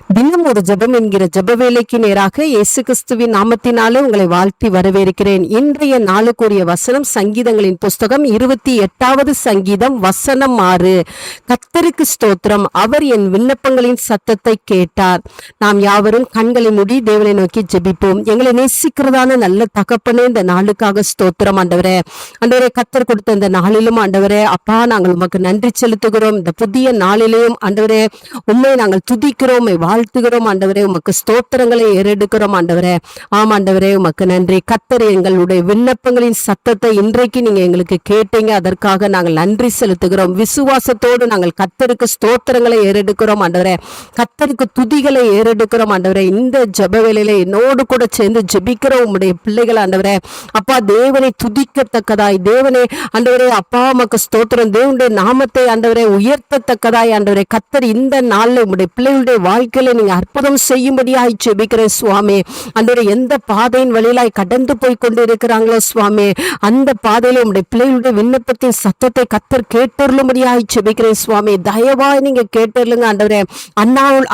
தினம் ஒரு ஜெபம் என்கிற ஜெப வேலைக்கு நேராக இயேசு கிறிஸ்துவின் நாமத்தினாலே உங்களை வாழ்த்தி வரவேற்கிறேன். இன்றைய நாளுக்குரிய வசனம் சங்கீதங்களின் புஸ்தகம் 28வது சங்கீதம் வசனம் 6. கர்த்தருக்கு ஸ்தோத்திரம், அவர் என் விண்ணப்பங்களின் சத்தத்தை கேட்டார். நாம் யாவரும் கண்களை மூடி தேவனை நோக்கி ஜெபிப்போம். எங்களை நேசிக்கிறதான நல்ல தகப்பனே, இந்த நாளுக்காக ஸ்தோத்திரம் ஆண்டவரே. ஆண்டவரே, கர்த்தர் கொடுத்த இந்த நாளிலும் ஆண்டவரே அப்பா, நாங்கள் உமக்கு நன்றி செலுத்துகிறோம். இந்த புதிய நாளிலேயும் ஆண்டவரே உண்மை நாங்கள் துதிக்கிறோம், வாழ்த்துகிறோம் ஆண்டவரே. உமக்கு ஸ்தோத்திரங்களை ஏறெடுக்கிறோம் ஆண்டவரே. ஆம் ஆண்டவரே, உமக்கு நன்றி. கர்த்தர் எங்களுடைய விண்ணப்பங்களின் சத்தத்தை இன்றைக்கு நீங்க எங்களுக்கு கேட்டீங்க, அதற்காக நாங்கள் நன்றி செலுத்துகிறோம். விசுவாசத்தோடு நாங்கள் கர்த்தருக்கு ஸ்தோத்திரங்களை ஏறெடுக்கிறோம் ஆண்டவரே. கர்த்தருக்கு துதிகளை ஏறெடுக்கிறோம் ஆண்டவரே. இந்த ஜெப வேளையில என்னோடு கூட சேர்ந்து ஜெபிக்கிற உம்முடைய பிள்ளைகள் ஆண்டவரே அப்பா, தேவனை துதிக்கத்தக்கதாய், தேவனை ஆண்டவரே அப்பா உமக்கு ஸ்தோத்திரம், தேவனுடைய நாமத்தை ஆண்டவரே உயர்த்தத்தக்கதாய் ஆண்டவரே கர்த்தர் இந்த நாள்ல உம்முடைய பிள்ளைகளுடைய வாழ்க்கையில நீங்க அற்புதம் செய்யும்படியாய் ஜெபிக்கிறேன் சுவாமி. ஆண்டவரே, எந்த பாதையின் வழியிலாய் கடந்து போய் கொண்டு இருக்கிறாங்களோ சுவாமி, அந்த பாதையில உங்களுடைய பிள்ளைகளுடைய விண்ணப்பத்தின் சத்தத்தை கர்த்தர் கேட்டருளும்படியாய் ஜெபிக்கிறேன் சுவாமி. தயவாய் நீங்க கேட்டருளுங்க ஆண்டவரே.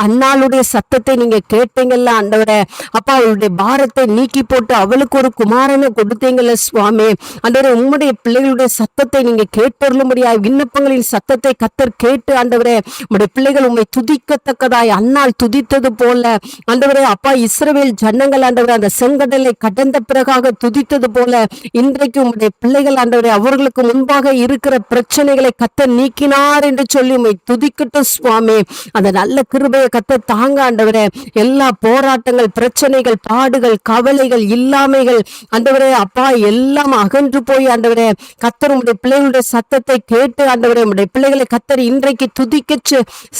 அன்னாளுடைய சத்தத்தை நீங்க கேட்டீங்கல்ல ஆண்டவரே அப்பா, அவளுடைய பாரத்தை நீக்கி போட்டு அவளுக்கு ஒரு குமாரனை கொடுத்தீங்கல்ல சுவாமி. ஆண்டவரே, உம்முடைய பிள்ளைகளுடைய சத்தத்தை நீங்க கேட்டருளும்படியாய், விண்ணப்பங்களின் சத்தத்தை கர்த்தர் கேட்டு ஆண்டவரே உம்முடைய பிள்ளைகள் உம்மை துதிக்கத்தக்கதாய் அன்னாள் துதித்தது போல ஆண்டவரே அப்பா, இஸ்ரவேல் ஜனங்கள் ஆண்டவரே அந்த செங்கடலை கடந்த பிறகாக துதித்தது போல இன்றைக்கு உம்முடைய பிள்ளைகள் ஆண்டவரே அவர்களுக்கு முன்பாக இருக்கிற பிரச்சனைகளை கர்த்தர் நீக்கினார் என்று சொல்லி உம்மை துதிக்கட்டும் சுவாமி. அந்த நல்ல கிருபையை கர்த்தர் தாங்க ஆண்டவரே. எல்லா போராட்டங்கள், பிரச்சனைகள், பாடுகள், கவலைகள், இல்லாமைகள் ஆண்டவரே அப்பா எல்லாம் அகன்று போய் ஆண்டவரே கர்த்தர் உம்முடைய பிள்ளைகளுடைய சத்தத்தை கேட்டு ஆண்டவரே உம்முடைய பிள்ளைகளை கர்த்தர் இன்றைக்கு துதிக்க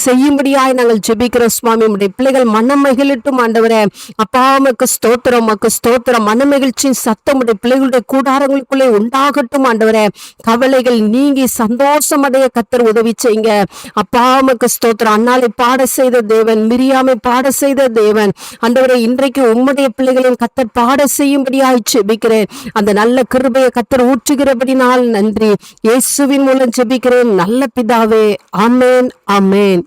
செய்யும்படியாய் நாங்கள் ஜெபிக்கிறோம் சுவாமி. உம்முடைய பிள்ளைகள் மனம் மகிழட்டும் ஆண்டவரே அப்பா, உமக்கு ஸ்தோத்திரம், உமக்கு ஸ்தோத்திரம். மனமகிழ்ச்சியின் சத்தம் உடைய பிள்ளைகளுடைய கூடாரங்களுக்குள்ளே உண்டாகட்டும் ஆண்டவரே. கவலைகள் நீங்கி சந்தோஷம் அடைய கர்த்தர் உதவி செய்யுங்க அப்பா, உமக்கு ஸ்தோத்திரம். அன்னாலை பாட செய்த தேவன், மிரியாமை பாட செய்த தேவன் ஆண்டவரே, இன்றைக்கு உம்முடைய பிள்ளைகளின் கர்த்தர் பாட செய்யும்படியாய் ஜெபிக்கிறேன். அந்த நல்ல கிருபையை கர்த்தர் ஊற்றுகிறபடினால் நன்றி. இயேசுவின் மூலம் ஜெபிக்கிறேன் நல்ல பிதாவே. ஆமென், ஆமென்.